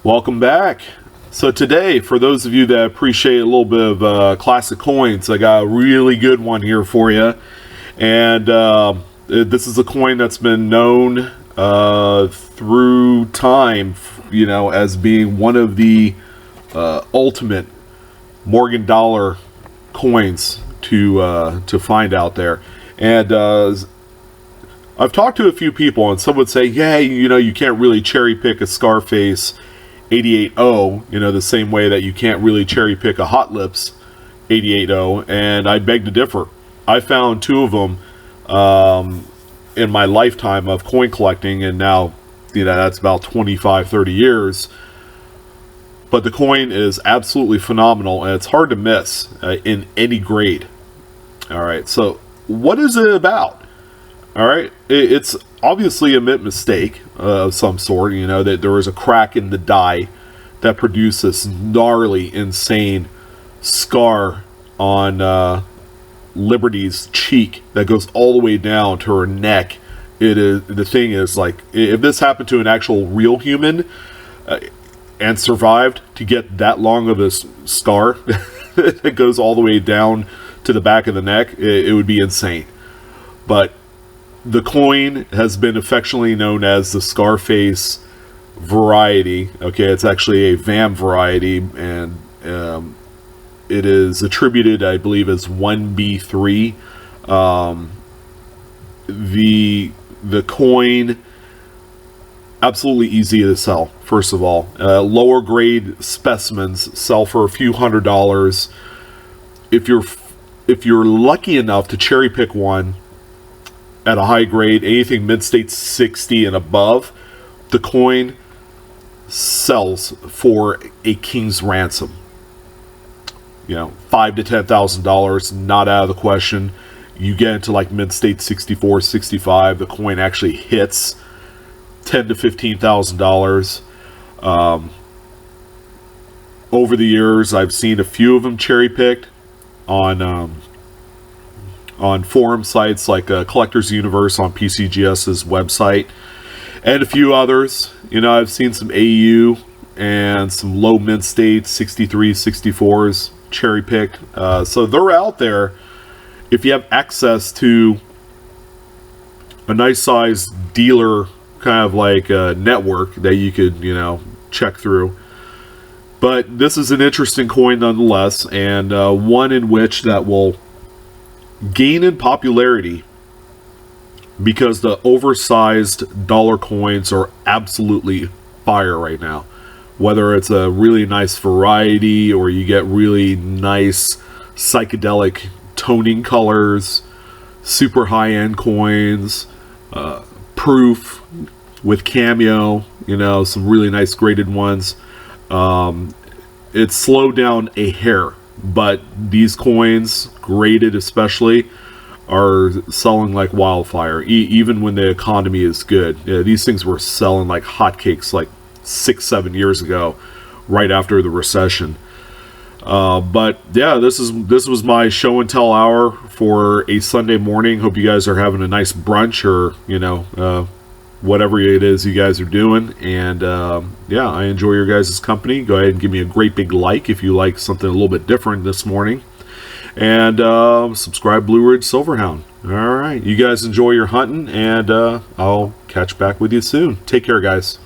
Welcome back. So today, for those of you that appreciate a little bit of classic coins, I got a really good one here for you. And this is a coin that's been known through time, as being one of the ultimate Morgan dollar coins to find out there. And I've talked to a few people, and some would say, yeah, you can't really cherry pick a Scarface 88.0, the same way that you can't really cherry pick a Hot Lips 88.0, and I beg to differ. I found two of them in my lifetime of coin collecting, and now, that's about 25, 30 years. But the coin is absolutely phenomenal, and it's hard to miss in any grade. All right, so what is it about? All right, it's obviously a mint mistake of some sort. That there was a crack in the die that produced this gnarly, insane scar on Liberty's cheek that goes all the way down to her neck. The thing is, like, if this happened to an actual real human and survived to get that long of a scar that goes all the way down to the back of the neck, it would be insane. But the coin has been affectionately known as the Scarface variety. Okay, it's actually a VAM variety, and it is attributed, I believe, as 1B3. The coin, absolutely easy to sell. First of all, lower grade specimens sell for a few $100s. If you're lucky enough to cherry pick one at a high grade, anything mid-state 60 and above, the coin sells for a king's ransom. $5,000 to $10,000, not out of the question. You get into like mid-state 64, 65, the coin actually hits $10,000 to $15,000. Over the years, I've seen a few of them cherry picked on forum sites like Collector's Universe on PCGS's website, and a few others. I've seen some AU and some low mint state 63, 64s cherry picked. So they're out there. If you have access to a nice sized dealer kind of like network that you could, check through. But this is an interesting coin nonetheless, and one in which that will gain in popularity because the oversized dollar coins are absolutely fire right now. Whether it's a really nice variety or you get really nice psychedelic toning colors, super high-end coins, proof with cameo, some really nice graded ones. It's slowed down a hair, but these coins, graded especially, are selling like wildfire, even when the economy is good. These things were selling like hotcakes like 6-7 years ago, right after the recession. But yeah, this was my show and tell hour for a Sunday morning. Hope you guys are having a nice brunch, or whatever it is you guys are doing. And yeah, I enjoy your guys' company. Go ahead and give me a great big like if you like something a little bit different this morning. And subscribe Blue Ridge Silverhound. All right, you guys enjoy your hunting, and I'll catch back with you soon. Take care, guys.